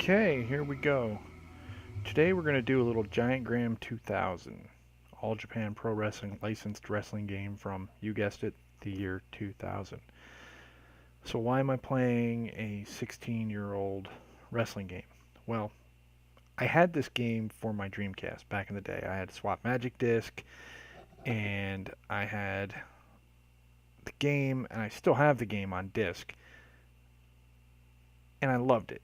Okay, here we go. Today we're going to do a little Giant Graham 2000, All Japan Pro Wrestling licensed wrestling game from, you guessed it, the year 2000. So why am I playing a 16-year-old wrestling game? Well, I had this game for my Dreamcast back in the day. I had Swap Magic Disc, and I had the game, and I still have the game on disc, and I loved it.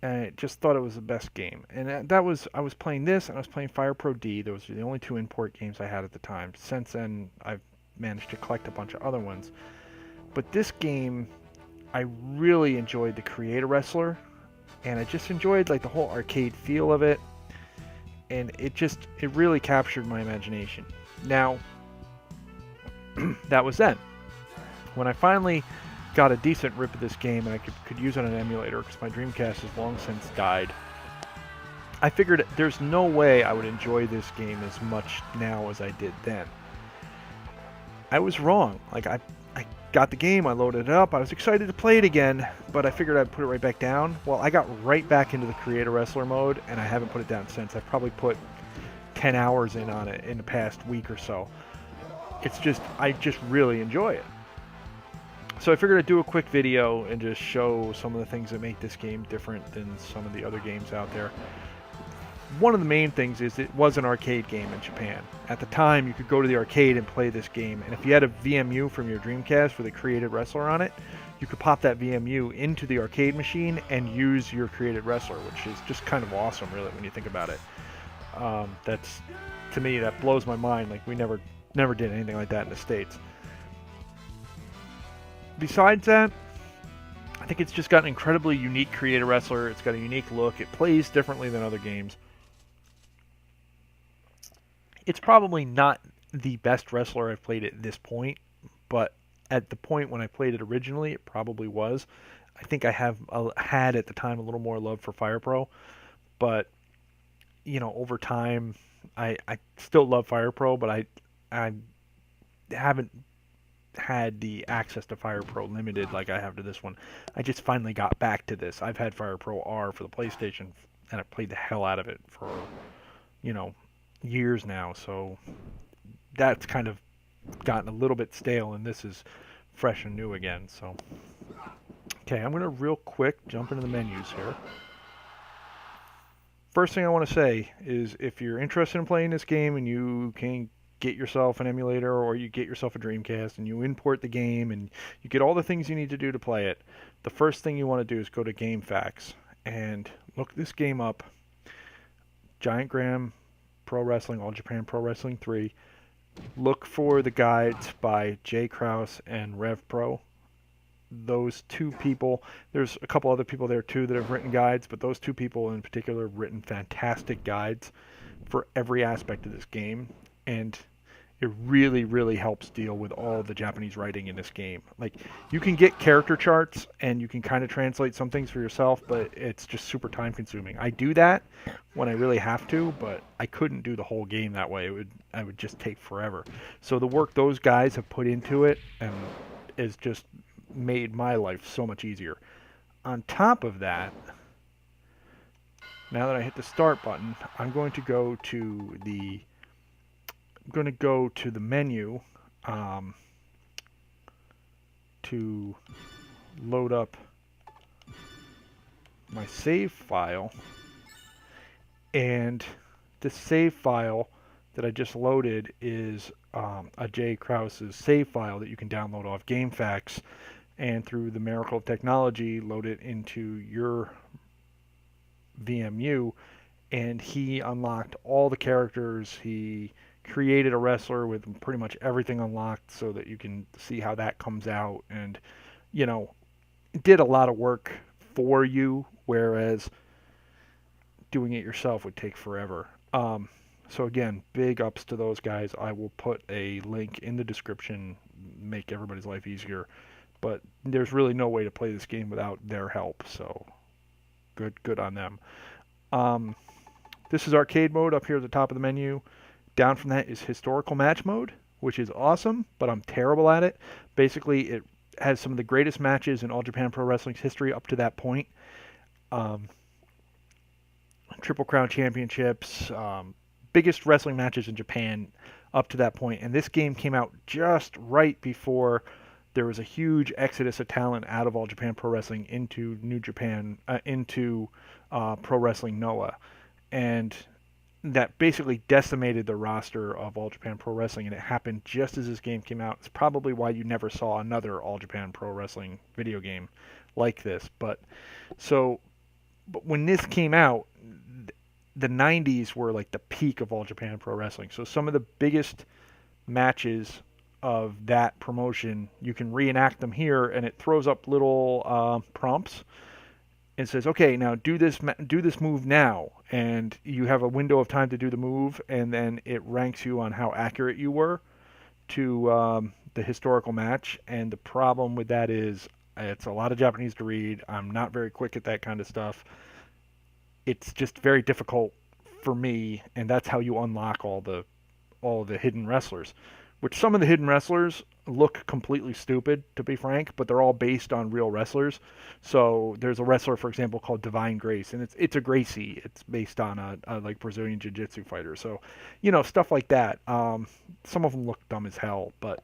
I just thought it was the best game. And that was I was playing this and I was playing Fire Pro D. Those were the only two import games I had at the time. Since then, I've managed to collect a bunch of other ones. But this game, I really enjoyed the Create a Wrestler, and I just enjoyed like the whole arcade feel of it, and it really captured my imagination. Now, that was then. When I finally got a decent rip of this game and I could use it on an emulator because my Dreamcast has long since died, I figured there's no way I would enjoy this game as much now as I did then. I was wrong. I got the game, I loaded it up, I was excited to play it again, but I figured I'd put it right back down. Well, I got right back into the Create a Wrestler mode, and I haven't put it down since. I've probably put 10 hours in on it in the past week or so. I just really enjoy it. So I figured I'd do a quick video and just show some of the things that make this game different than some of the other games out there. One of the main things is it was an arcade game in Japan. At the time, you could go to the arcade and play this game, and if you had a VMU from your Dreamcast with a Created Wrestler on it, you could pop that VMU into the arcade machine and use your Created Wrestler, which is just kind of awesome, really, when you think about it. To me, that blows my mind. Like, we never did anything like that in the States. Besides that, I think it's just got an incredibly unique Create a Wrestler. It's got a unique look. It plays differently than other games. It's probably not the best wrestler I've played at this point, but at the point when I played it originally, it probably was. I think I had at the time a little more love for Fire Pro, but over time, I still love Fire Pro, but I haven't had the access to Fire Pro Limited like I have to this one. I just finally got back to this. I've had Fire Pro R for the PlayStation, and I've played the hell out of it for, years now. So that's kind of gotten a little bit stale, and this is fresh and new again. So, okay, I'm going to real quick jump into the menus here. First thing I want to say is if you're interested in playing this game and you can get yourself an emulator or you get yourself a Dreamcast and you import the game and you get all the things you need to do to play it, the first thing you want to do is go to GameFaqs and look this game up. Giant Graham Pro Wrestling, All Japan Pro Wrestling 3. Look for the guides by Jay Krause and Rev Pro. Those two people, there's a couple other people there too that have written guides, but those two people in particular have written fantastic guides for every aspect of this game, and it really, really helps deal with all the Japanese writing in this game. Like, you can get character charts and you can kind of translate some things for yourself, but it's just super time consuming. I do that when I really have to, but I couldn't do the whole game that way. I would just take forever. So the work those guys have put into it and is just made my life so much easier. On top of that, now that I hit the start button, I'm going to go to the menu to load up my save file, and the save file that I just loaded is a Jay Krause's save file that you can download off GameFaqs, and through the miracle of technology load it into your VMU, and he unlocked all the characters. He created a wrestler with pretty much everything unlocked so that you can see how that comes out, and did a lot of work for you, whereas doing it yourself would take forever. So again, big ups to those guys. I will put a link in the description, make everybody's life easier, but there's really no way to play this game without their help, so good on them. This is arcade mode up here at the top of the menu. Down from that is historical match mode, which is awesome, but I'm terrible at it. Basically, it has some of the greatest matches in All Japan Pro Wrestling's history up to that point. Triple Crown championships, biggest wrestling matches in Japan up to that point. And this game came out just right before there was a huge exodus of talent out of All Japan Pro Wrestling into New Japan, into Pro Wrestling Noah. And that basically decimated the roster of All Japan Pro Wrestling, and it happened just as this game came out. It's probably why you never saw another All Japan Pro Wrestling video game like this. But when this came out, the 90s were like the peak of All Japan Pro Wrestling. So some of the biggest matches of that promotion, you can reenact them here, and it throws up little prompts and says, okay, now do this move now, and you have a window of time to do the move, and then it ranks you on how accurate you were to the historical match. And the problem with that is it's a lot of Japanese to read. I'm not very quick at that kind of stuff. It's just very difficult for me, and that's how you unlock all the hidden wrestlers, which some of the hidden wrestlers look completely stupid, to be frank, but they're all based on real wrestlers. So there's a wrestler, for example, called Divine Grace, and it's a Gracie. It's based on a like Brazilian Jiu-Jitsu fighter. So, stuff like that. Some of them look dumb as hell, but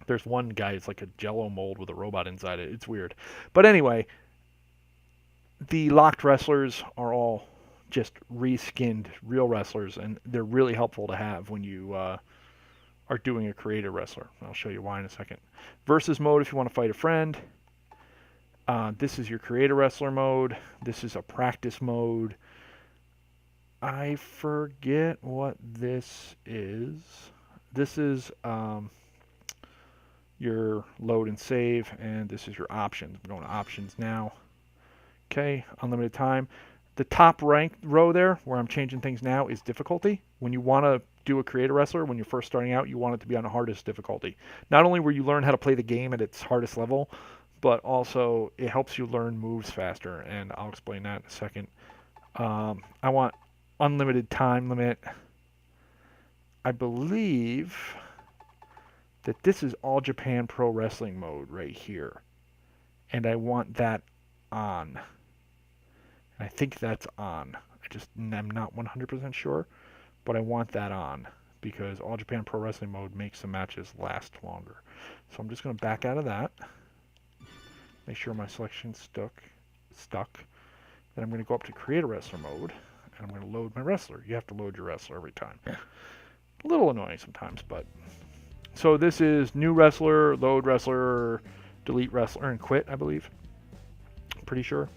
there's one guy, it's like a Jello mold with a robot inside it. It's weird. But anyway, the locked wrestlers are all just reskinned real wrestlers, and they're really helpful to have when you are doing a creative wrestler. I'll show you why in a second. Versus mode if you want to fight a friend. This is your creative wrestler mode. This is a practice mode. I forget what this is. This is your load and save, and this is your options. I'm going to options now. Okay, unlimited time. The top ranked row there, where I'm changing things now, is difficulty. When you want to do a creative wrestler, when you're first starting out, you want it to be on the hardest difficulty. Not only will you learn how to play the game at its hardest level, but also it helps you learn moves faster, and I'll explain that in a second. I want unlimited time limit. I believe that this is All Japan Pro Wrestling mode right here, and I want that on. I think that's on. I'm not 100% sure, but I want that on because All Japan Pro Wrestling mode makes the matches last longer. So I'm just going to back out of that. Make sure my selection's stuck. Then I'm going to go up to Create a Wrestler mode, and I'm going to load my wrestler. You have to load your wrestler every time. A little annoying sometimes, but... So this is new wrestler, load wrestler, delete wrestler, and quit, I believe. Pretty sure.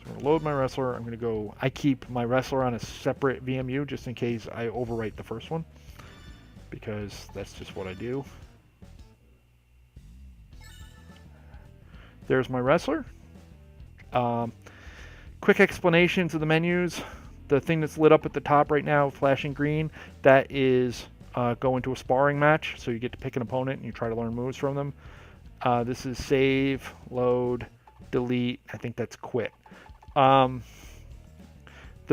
I'm going to load my wrestler. I'm going to go... I keep my wrestler on a separate VMU just in case I overwrite the first one, because that's just what I do. There's my wrestler. Quick explanations of the menus. The thing that's lit up at the top right now, flashing green, that is go into a sparring match. So you get to pick an opponent and you try to learn moves from them. This is save, load, delete. I think that's quit. The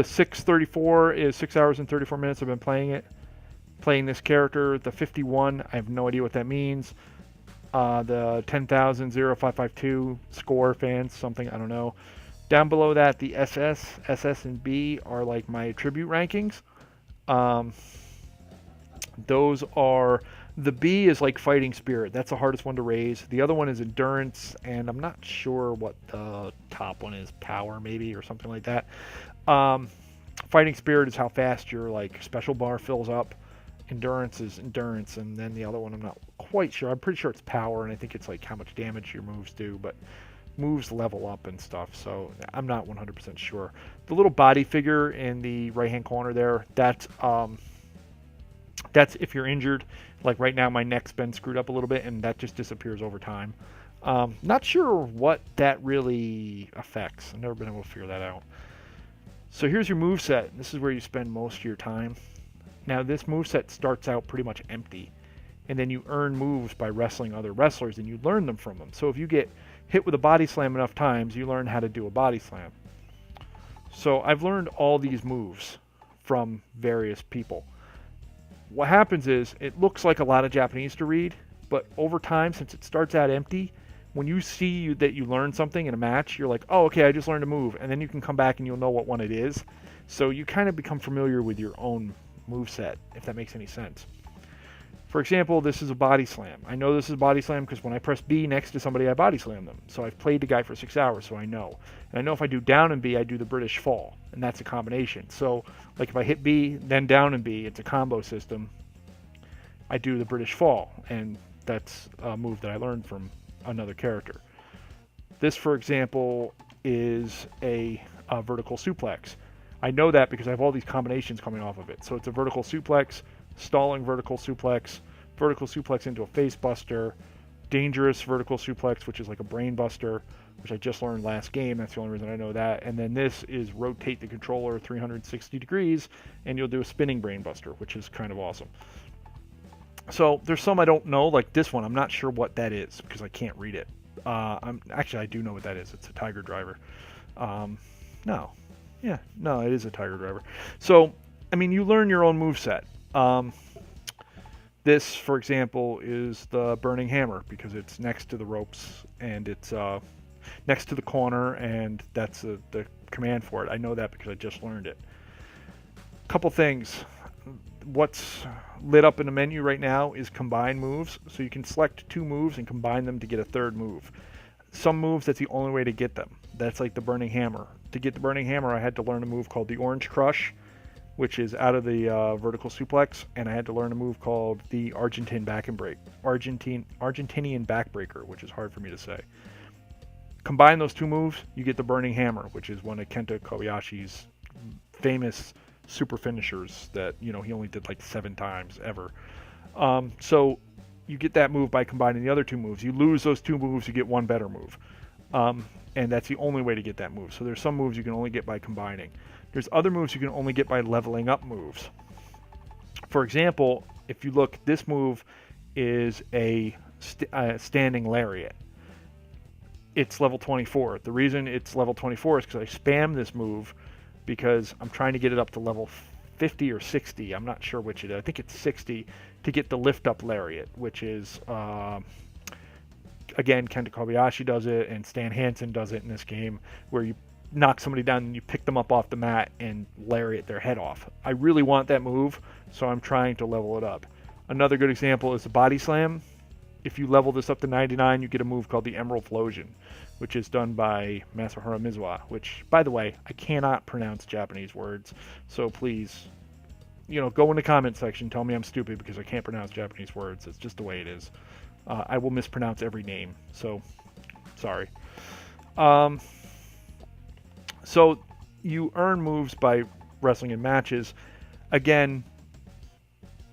634 is 6 hours and 34 minutes. I've been playing this character. The 51, I have no idea what that means. The 10,0552 score fans, something, I don't know. Down below that, the SS, and B are like my attribute rankings. Those are, the B is like fighting spirit. That's the hardest one to raise. The other one is endurance, and I'm not sure what the top one is, power maybe, or something like that. Fighting spirit is how fast your like special bar fills up. Endurance is endurance, and then the other one I'm not quite sure. I'm pretty sure it's power, and I think it's like how much damage your moves do, but moves level up and stuff, so I'm not 100% sure. The little body figure in the right hand corner there, that's if you're injured. Like right now my neck's been screwed up a little bit, and that just disappears over time. Not sure what that really affects. I've never been able to figure that out. So here's your moveset. This is where you spend most of your time. Now this moveset starts out pretty much empty, and then you earn moves by wrestling other wrestlers, and you learn them from them. So if you get hit with a body slam enough times, you learn how to do a body slam. So I've learned all these moves from various people. What happens is, it looks like a lot of Japanese to read, but over time, since it starts out empty, when you see that you learned something in a match, you're like, oh, okay, I just learned a move, and then you can come back and you'll know what one it is. So you kind of become familiar with your own move set, if that makes any sense. For example, this is a body slam. I know this is a body slam because when I press B next to somebody, I body slam them. So I've played the guy for 6 hours, so I know. And I know if I do down and B, I do the British fall, and that's a combination. So, like if I hit B, then down and B, it's a combo system. I do the British fall, and that's a move that I learned from another character. This, for example, is a vertical suplex. I know that because I have all these combinations coming off of it. So it's a vertical suplex, stalling vertical suplex into a face buster, dangerous vertical suplex, which is like a brain buster, which I just learned last game. That's the only reason I know that. And then this is rotate the controller 360 degrees, and you'll do a spinning brain buster, which is kind of awesome. So there's some I don't know, like this one. I'm not sure what that is because I can't read it. I do know what that is. It's a Tiger Driver. No, it is a Tiger Driver. So, I mean, you learn your own moveset. This, for example, is the Burning Hammer because it's next to the ropes and it's next to the corner, and that's the command for it. I know that because I just learned it. Couple things. What's lit up in the menu right now is combine moves, so you can select 2 moves and combine them to get a third move. Some moves, that's the only way to get them. That's like the Burning Hammer. To get the Burning Hammer, I had to learn a move called the Orange Crush, which is out of the vertical suplex, and I had to learn a move called the Argentinian backbreaker, which is hard for me to say. Combine those 2 moves, you get the Burning Hammer, which is one of Kenta Kobayashi's famous super finishers that, he only did like 7 times ever. So you get that move by combining the other 2 moves. You lose those 2 moves, you get one better move. And that's the only way to get that move. So there's some moves you can only get by combining. There's other moves you can only get by leveling up moves. For example, if you look, this move is a standing lariat. It's level 24. The reason it's level 24 is because I spam this move because I'm trying to get it up to level 50 or 60. I'm not sure which it is. I think it's 60 to get the lift up lariat, which is, again, Kenta Kobayashi does it, and Stan Hansen does it in this game, where you knock somebody down and you pick them up off the mat and lariat their head off. I really want that move, so I'm trying to level it up. Another good example is the body slam. If you level this up to 99, you get a move called the Emerald Flosion, which is done by Masahiro Mizuwa, which, by the way, I cannot pronounce Japanese words, so please, go in the comment section, tell me I'm stupid because I can't pronounce Japanese words. It's just the way it is. I will mispronounce every name, so sorry. So you earn moves by wrestling in matches. Again,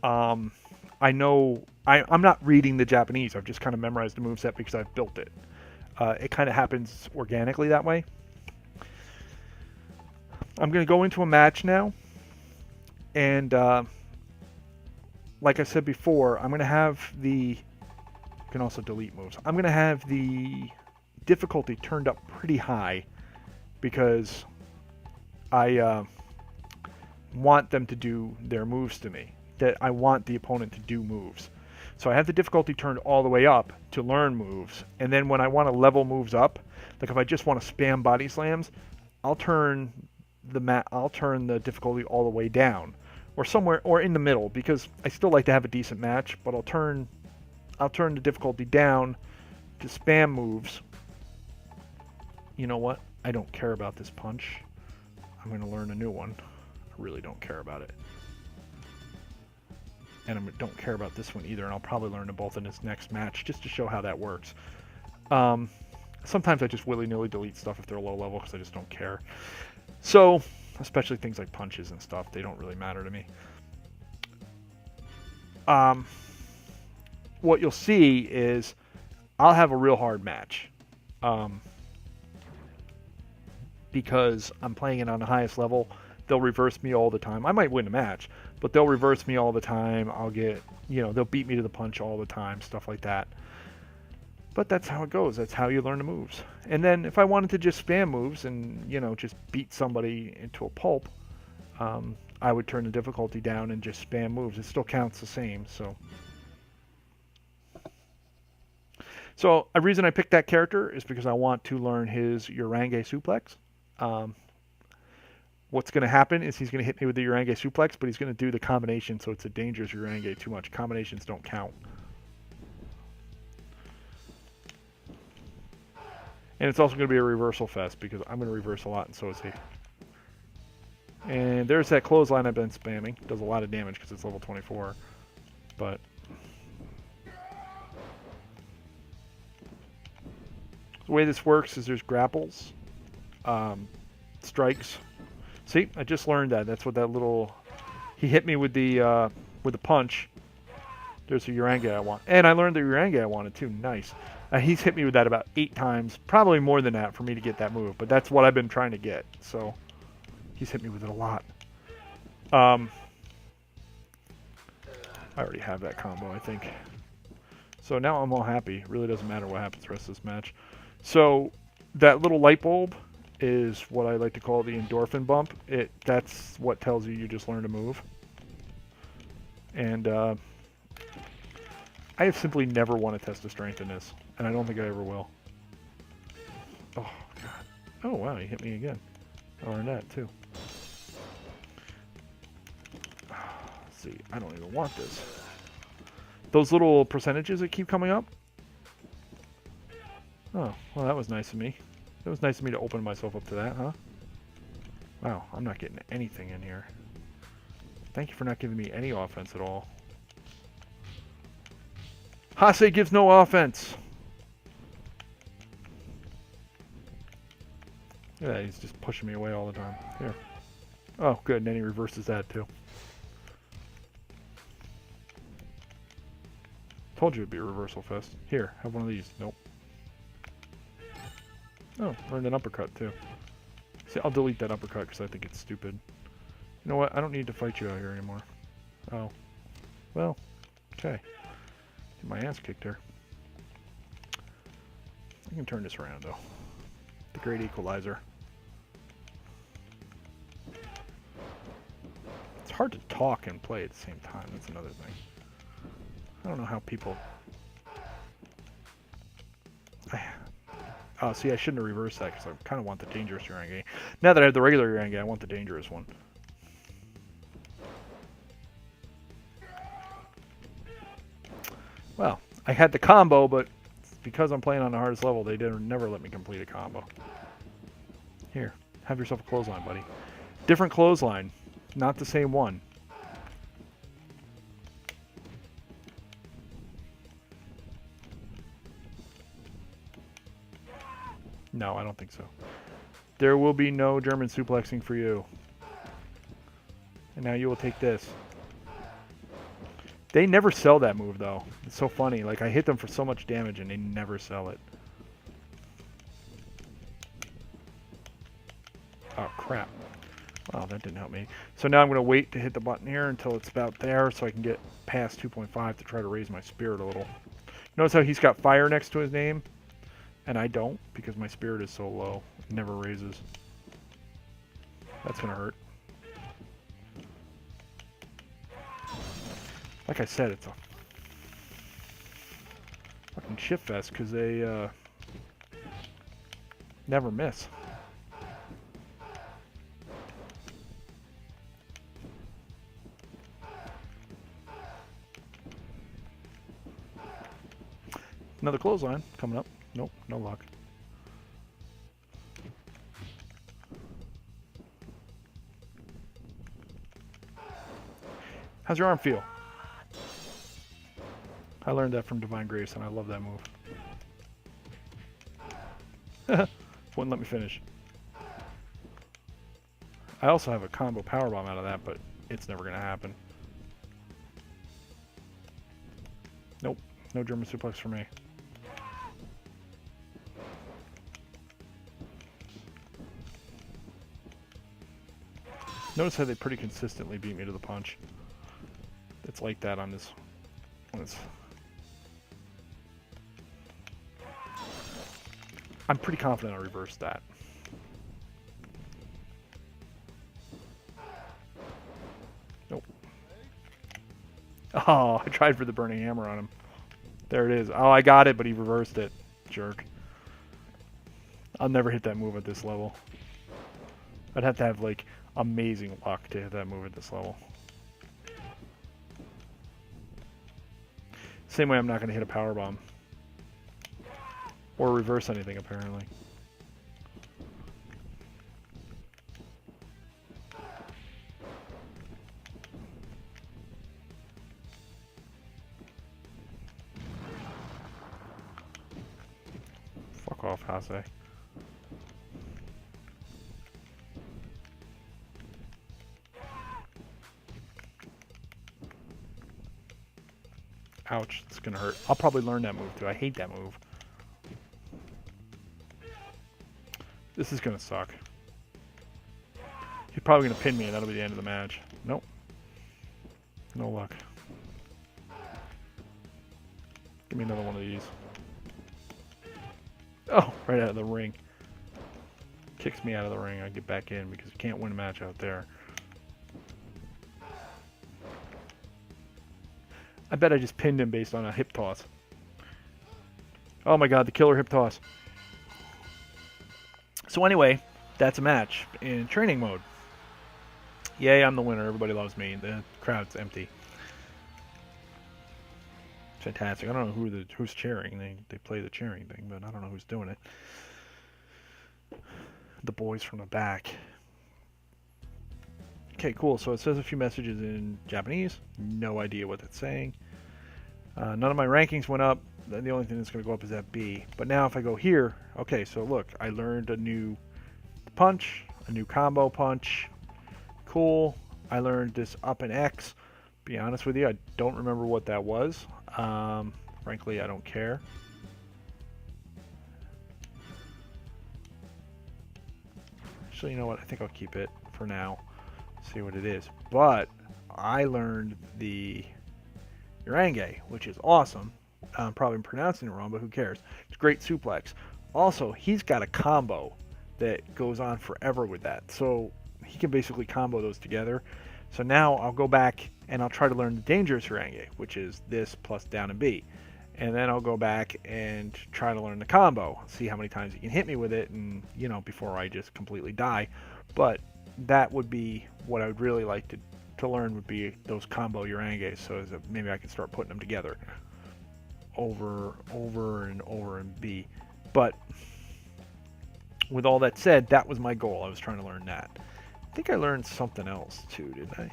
I know I'm not reading the Japanese. I've just kind of memorized the moveset because I've built it. It kind of happens organically that way. I'm going to go into a match now. And like I said before, I'm going to have you can also delete moves. I'm going to have the difficulty turned up pretty high because I want them to do their moves to me. That I want the opponent to do moves. So I have the difficulty turned all the way up to learn moves, and then when I want to level moves up, like if I just want to spam body slams, I'll turn the difficulty all the way down, or somewhere, or in the middle, because I still like to have a decent match, but I'll turn the difficulty down to spam moves. You know what? I don't care about this punch. I'm going to learn a new one. I really don't care about it. And I don't care about this one either, and I'll probably learn them both in this next match just to show how that works. Sometimes I just willy-nilly delete stuff if they're low level because I just don't care. So, especially things like punches and stuff, they don't really matter to me. What you'll see is I'll have a real hard match. Because I'm playing it on the highest level, they'll reverse me all the time. I might win a match, but they'll reverse me all the time. I'll get, they'll beat me to the punch all the time, stuff like that. But that's how it goes. That's how you learn the moves. And then if I wanted to just spam moves and, just beat somebody into a pulp, I would turn the difficulty down and just spam moves. It still counts the same, so. So the reason I picked that character is because I want to learn his Urange suplex. Um, what's going to happen is he's going to hit me with the Urange suplex, but he's going to do the combination, so it's a dangerous Urange too much. Combinations don't count. And it's also going to be a reversal fest because I'm going to reverse a lot, and so is he. And there's that clothesline I've been spamming. Does a lot of damage because it's level 24. But the way this works is there's grapples, strikes. See, I just learned that. That's what that little... He hit me with the punch. There's a Urange I want. And I learned the Urange I wanted too. Nice. He's hit me with that about 8 times. Probably more than that for me to get that move. But that's what I've been trying to get. So he's hit me with it a lot. I already have that combo, I think. So now I'm all happy. It really doesn't matter what happens the rest of this match. So that little light bulb is what I like to call the endorphin bump. That's what tells you just learned a move. And I have simply never won a test of strength in this, and I don't think I ever will. Oh, God. Oh, wow, he hit me again. I learned that, too. See, I don't even want this. Those little percentages that keep coming up? Oh, well, that was nice of me. It was nice of me to open myself up to that, huh? Wow, I'm not getting anything in here. Thank you for not giving me any offense at all. Hase gives no offense. Yeah, he's just pushing me away all the time. Here. Oh, good, and then he reverses that, too. Told you it'd be a reversal fest. Here, have one of these. Nope. Oh, learned an uppercut, too. See, I'll delete that uppercut because I think it's stupid. You know what? I don't need to fight you out here anymore. Oh. Well, okay. Get my ass kicked there. I can turn this around, though. The great equalizer. It's hard to talk and play at the same time. That's another thing. I don't know how people... Oh, see, I shouldn't have reversed that because I kind of want the dangerous Urange. Now that I have the regular Urange, I want the dangerous one. Well, I had the combo, but because I'm playing on the hardest level, they never let me complete a combo. Here, have yourself a clothesline, buddy. Different clothesline, not the same one. No, I don't think so. There will be no German suplexing for you. And now you will take this. They never sell that move, though. It's so funny. Like, I hit them for so much damage, and they never sell it. Oh, crap. Wow, that didn't help me. So now I'm going to wait to hit the button here until it's about there so I can get past 2.5 to try to raise my spirit a little. Notice how he's got fire next to his name? And I don't, because my spirit is so low. It never raises. That's going to hurt. Like I said, it's a fucking shit fest, because they never miss. Another clothesline coming up. Nope, no luck. How's your arm feel? I learned that from Divine Grace, and I love that move. Wouldn't let me finish. I also have a combo powerbomb out of that, but it's never going to happen. Nope, no German suplex for me. Notice how they pretty consistently beat me to the punch. It's like that on this. I'm pretty confident I reversed that. Nope. Oh, I tried for the burning hammer on him. There it is. Oh, I got it, but he reversed it. Jerk. I'll never hit that move at this level. I'd have to have, like, amazing luck to hit that move at this level. Same way I'm not going to hit a power bomb. Or reverse anything, apparently. Fuck off, Hase. Ouch, it's gonna hurt. I'll probably learn that move too. I hate that move. This is gonna suck. He's probably gonna pin me and that'll be the end of the match. Nope. No luck. Give me another one of these. Oh, right out of the ring. Kicks me out of the ring. I get back in because you can't win a match out there. I bet I just pinned him based on a hip toss. Oh my god, the killer hip toss. So anyway, that's a match in training mode. Yay, I'm the winner. Everybody loves me. The crowd's empty. Fantastic. I don't know who's cheering. They play the cheering thing, but I don't know who's doing it. The boys from the back. Okay, cool. So it says a few messages in Japanese. No idea what that's saying. None of my rankings went up. The only thing that's going to go up is that B. But now if I go here, okay, so look, I learned a new punch, a new combo punch. Cool. I learned this up and X. Be honest with you, I don't remember what that was. Frankly, I don't care. Actually, you know what? I think I'll keep it for now. See what it is. But I learned the Urange, which is awesome. I'm probably pronouncing it wrong, but who cares? It's a great suplex. Also, he's got a combo that goes on forever with that. So he can basically combo those together. So now I'll go back and I'll try to learn the dangerous Urange, which is this plus down and B. And then I'll go back and try to learn the combo. See how many times he can hit me with it, and, you know, before I just completely die. But that would be what I would really like to learn, would be those combo Uranges, so that maybe I can start putting them together over and over in B. But with all that said, that was my goal. I was trying to learn that. I think I learned something else too, didn't I?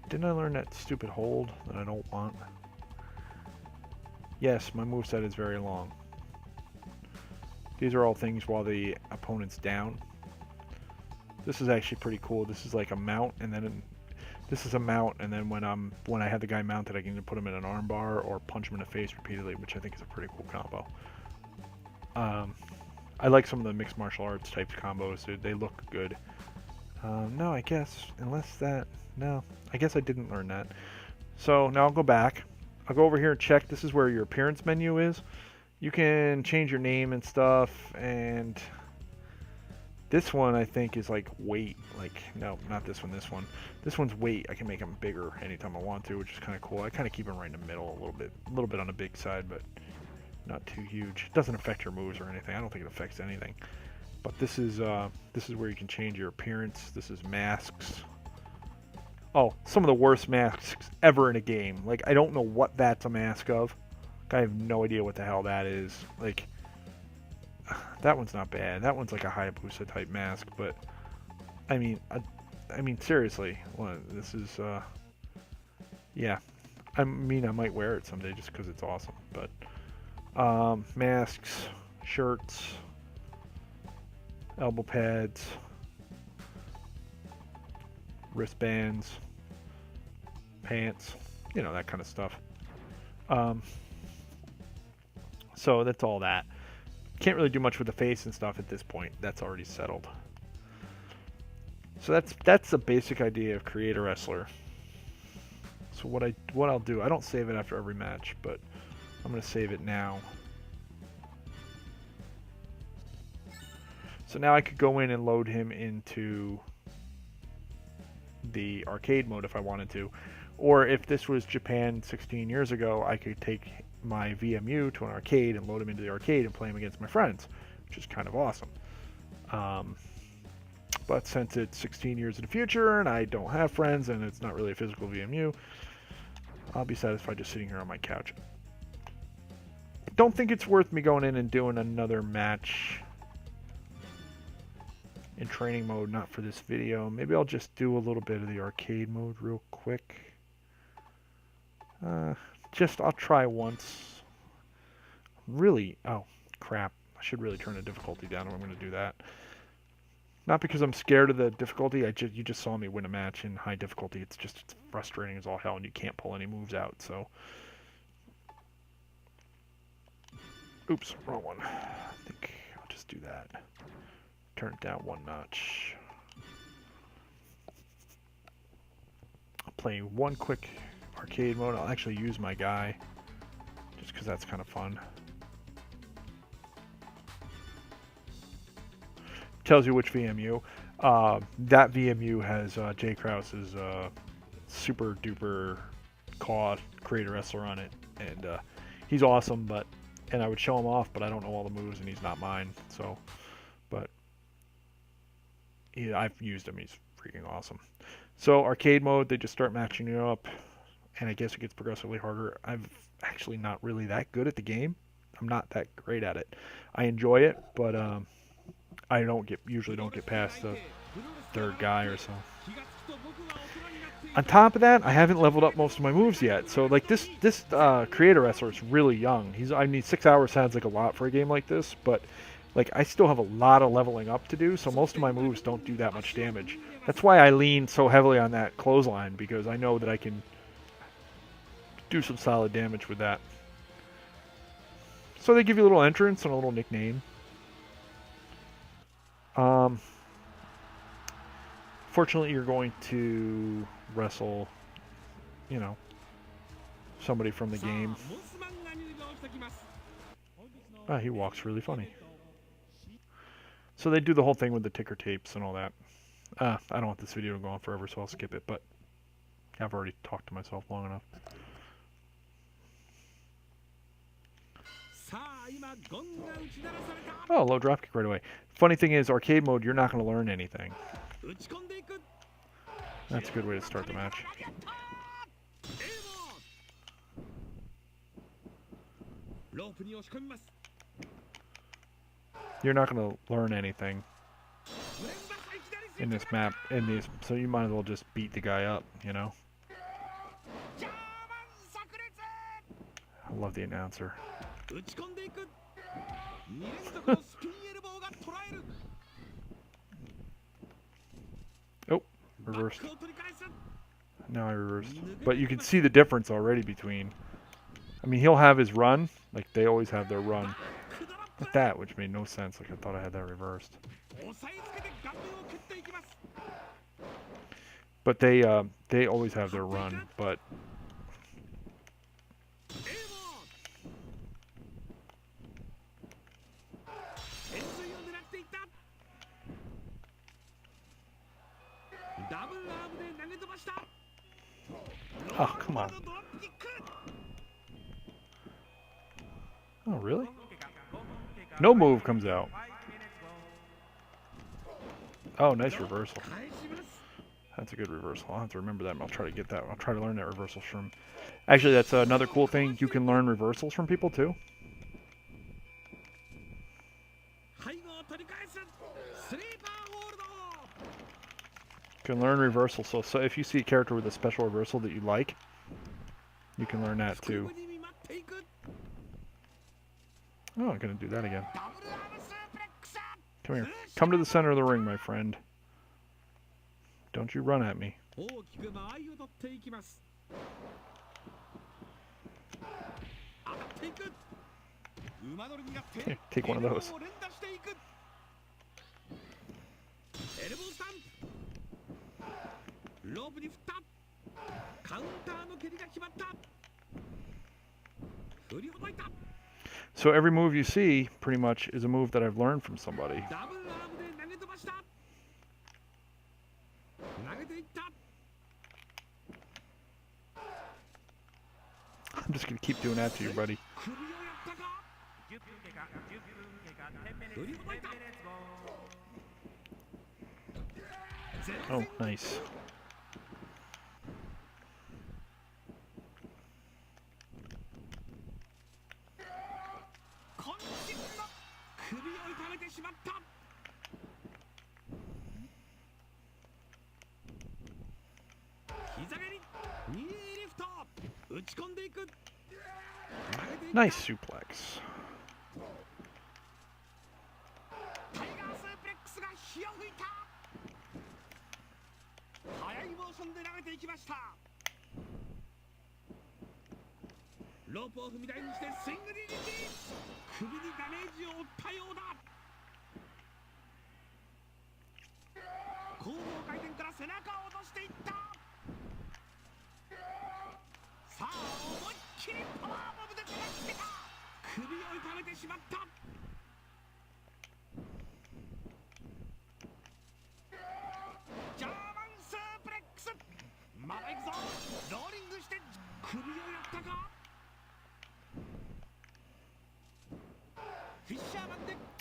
Didn't I learn that stupid hold that I don't want? Yes, my moveset is very long. These are all things while the opponent's down. This is actually pretty cool. This is like a mount, and then this is a mount, and then when I have the guy mounted, I can either put him in an armbar or punch him in the face repeatedly, which I think is a pretty cool combo. I like some of the mixed martial arts type combos. They look good. No, I guess, unless that... No, I guess I didn't learn that. So now I'll go back. I'll go over here and check. This is where your appearance menu is. You can change your name and stuff, and this one I think is like weight. Like, no, not this one, this one. This one's weight. I can make them bigger anytime I want to, which is kind of cool. I kind of keep them right in the middle a little bit on the big side, but not too huge. It doesn't affect your moves or anything. I don't think it affects anything. But this is where you can change your appearance. This is masks. Oh, some of the worst masks ever in a game. Like, I don't know what that's a mask of. I have no idea what the hell that is. Like, that one's not bad. That one's like a Hayabusa type mask, but I mean, seriously, this is, yeah. I mean, I might wear it someday just because it's awesome. But masks, shirts, elbow pads, wristbands, pants, you know, that kind of stuff. So that's all that. Can't really do much with the face and stuff at this point. That's already settled. So that's a basic idea of Create a Wrestler. So what I'll do, I don't save it after every match, but I'm going to save it now. So now I could go in and load him into the arcade mode if I wanted to, Or if this was Japan 16 years ago, I could take my VMU to an arcade and load them into the arcade and play them against my friends, which is kind of awesome. But since it's 16 years in the future and I don't have friends and it's not really a physical VMU, I'll be satisfied just sitting here on my couch. Don't think it's worth me going in and doing another match in training mode, not for this video. Maybe I'll just do a little bit of the arcade mode real quick. I'll try once. Really, oh crap, I should really turn the difficulty down if I'm going to do that. Not because I'm scared of the difficulty, you just saw me win a match in high difficulty. It's frustrating as all hell and you can't pull any moves out, so. Oops, wrong one. I think I'll just do that. Turn it down one notch. I'll play one quick arcade mode. I'll actually use my guy, just because that's kind of fun. Tells you which VMU. That VMU has Jay Krause's super duper CAW creator wrestler on it, and he's awesome. And I would show him off, but I don't know all the moves, and he's not mine. So, but I've used him. He's freaking awesome. So arcade mode, they just start matching you up, and I guess it gets progressively harder. I'm actually not really that good at the game. I'm not that great at it. I enjoy it, but I usually don't get past the third guy or so. On top of that, I haven't leveled up most of my moves yet. So like this creator wrestler is really young. 6 hours sounds like a lot for a game like this, but like I still have a lot of leveling up to do. So most of my moves don't do that much damage. That's why I lean so heavily on that clothesline, because I know that I can do some solid damage with that. So they give you a little entrance and a little nickname. Fortunately, you're going to wrestle, somebody from the game. He walks really funny. So they do the whole thing with the ticker tapes and all that. I don't want this video to go on forever, so I'll skip it, but I've already talked to myself long enough. Oh, low dropkick right away. Funny thing is, arcade mode, you're not going to learn anything. That's a good way to start the match. You're not going to learn anything in this map, so you might as well just beat the guy up, I love the announcer. Oh, reversed. Now I reversed. But you can see the difference already between... I mean, he'll have his run. Like, they always have their run. Like that, which made no sense. Like, I thought I had that reversed. But they always have their run, but... Oh, come on. Oh, really? No move comes out. Oh, nice reversal. That's a good reversal. I'll have to remember that. I'll try to get that. I'll try to learn that reversal from... Actually, that's another cool thing. You can learn reversals from people, too. You can learn reversal. So if you see a character with a special reversal that you like, you can learn that too. Oh, I'm going to do that again. Come here. Come to the center of the ring, my friend. Don't you run at me. Here, take one of those. So every move you see, pretty much, is a move that I've learned from somebody. I'm just gonna keep doing that to you, buddy. Oh, nice. Nice suplex.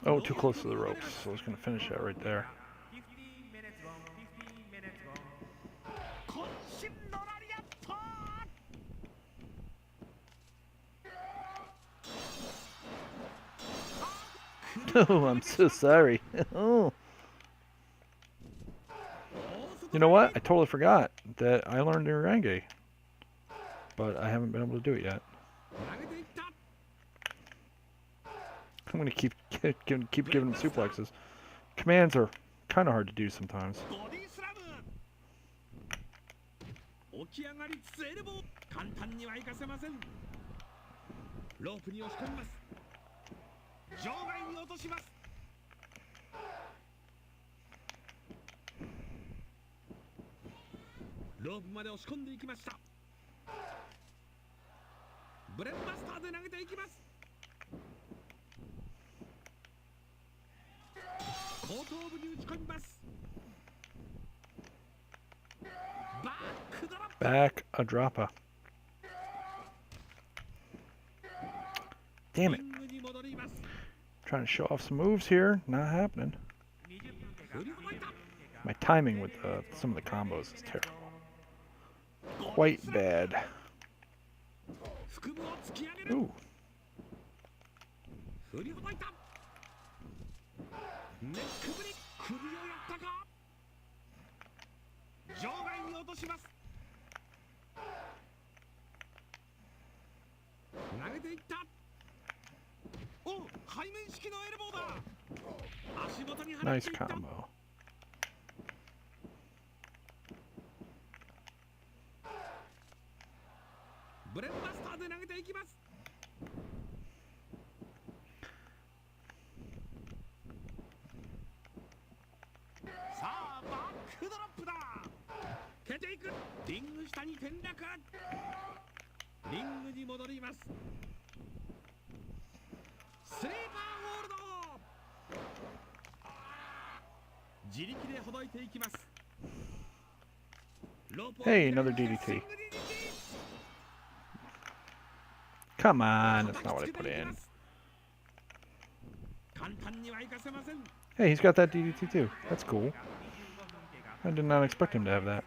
Oh, too close to the ropes, so I was going to finish that right there. Oh, I'm so sorry. Oh. You know what? I totally forgot that I learned Urenge, but I haven't been able to do it yet. I'm going to keep giving him suplexes. Commands are kind of hard to do sometimes. Back a dropper. Damn it. Trying to show off some moves here. Not happening. My timing with some of the combos is terrible. Quite bad. Ooh. Nice combo. Hey, another DDT. Come on, that's not what I put in. Hey, he's got that DDT too. That's cool. I did not expect him to have that.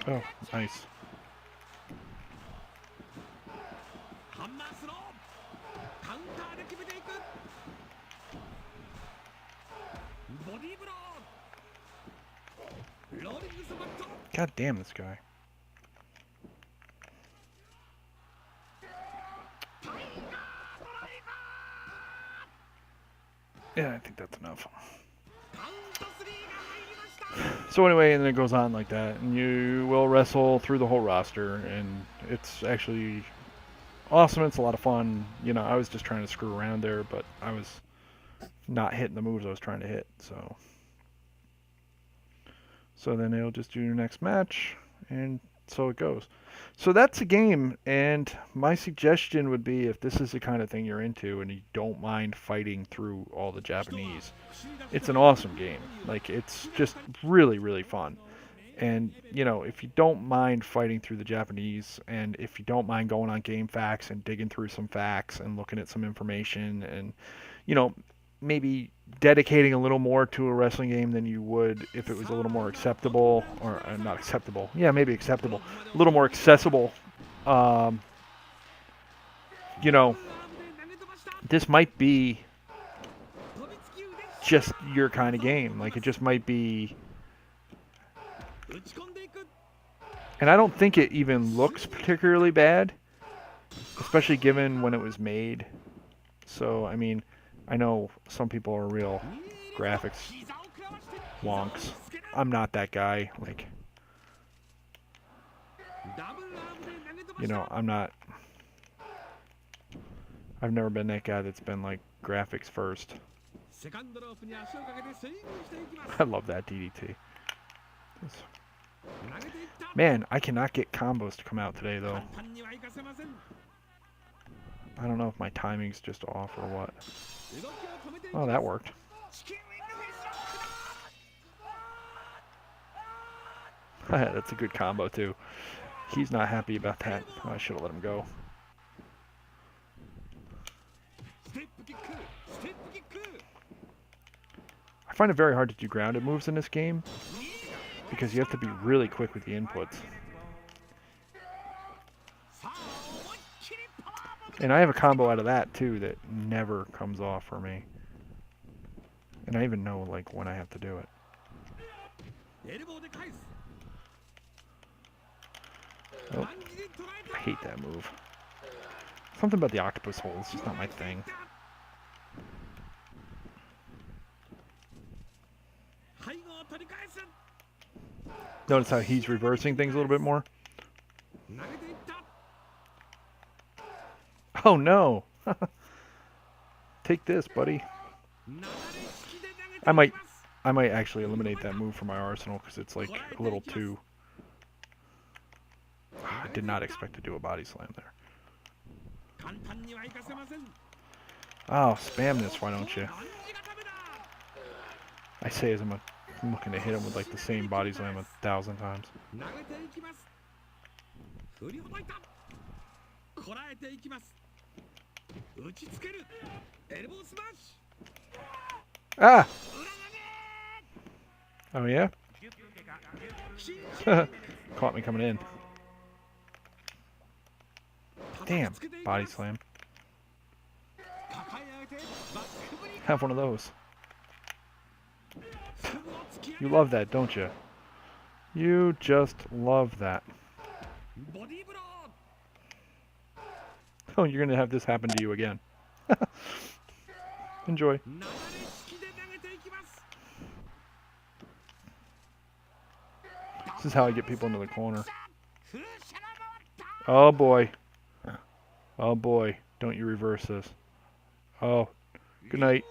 Oh, nice. God damn this guy. Yeah, I think that's enough. So anyway, and then it goes on like that, and you will wrestle through the whole roster, and it's actually awesome. It's a lot of fun. You know, I was just trying to screw around there, but I was not hitting the moves I was trying to hit. So then they'll just do your next match, and So it goes. So that's a game, and my suggestion would be if this is the kind of thing you're into and you don't mind fighting through all the Japanese, it's an awesome game. Like, it's just really, really fun. And, if you don't mind fighting through the Japanese, and if you don't mind going on GameFaqs and digging through some facts and looking at some information and, you know, maybe dedicating a little more to a wrestling game than you would if it was a little more acceptable, or not acceptable. Yeah, maybe acceptable. A little more accessible. Um, you know, this might be just your kind of game. Like, it just might be. And I don't think it even looks particularly bad, especially given when it was made. So, I mean, I know some people are real graphics wonks. I'm not that guy. Like, I'm not. I've never been that guy that's been like graphics first. I love that DDT. Man, I cannot get combos to come out today though. I don't know if my timing's just off or what. Oh, that worked. That's a good combo too. He's not happy about that. Oh, I should have let him go. I find it very hard to do grounded moves in this game because you have to be really quick with the inputs. And I have a combo out of that too that never comes off for me. And I even know like when I have to do it. Oh, I hate that move. Something about the octopus hole is just not my thing. Notice how he's reversing things a little bit more? Oh no! Take this, buddy. I might actually eliminate that move from my arsenal because it's like a little too... I did not expect to do a body slam there. Oh, spam this, why don't you? I say as I'm looking to hit him with like the same body slam 1,000 times. Ah! Oh yeah? Caught me coming in. Damn, body slam. Have one of those. You love that, don't you? You just love that. Oh, you're going to have this happen to you again. Enjoy. This is how I get people into the corner. Oh boy. Oh boy. Don't you reverse this. Oh. Good night.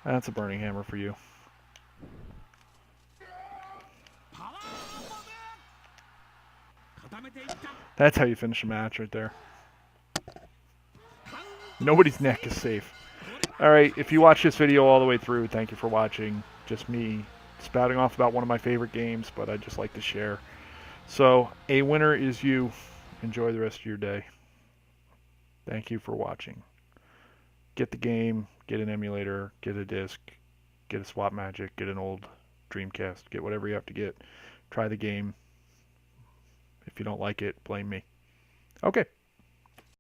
That's a burning hammer for you. That's how you finish a match right there. Nobody's neck is safe. Alright, if you watch this video all the way through, thank you for watching. Just me spouting off about one of my favorite games, but I just like to share. So, a winner is you. Enjoy the rest of your day. Thank you for watching. Get the game, get an emulator, get a disc, get a Swap Magic, get an old Dreamcast, get whatever you have to get. Try the game. If you don't like it, blame me. Okay.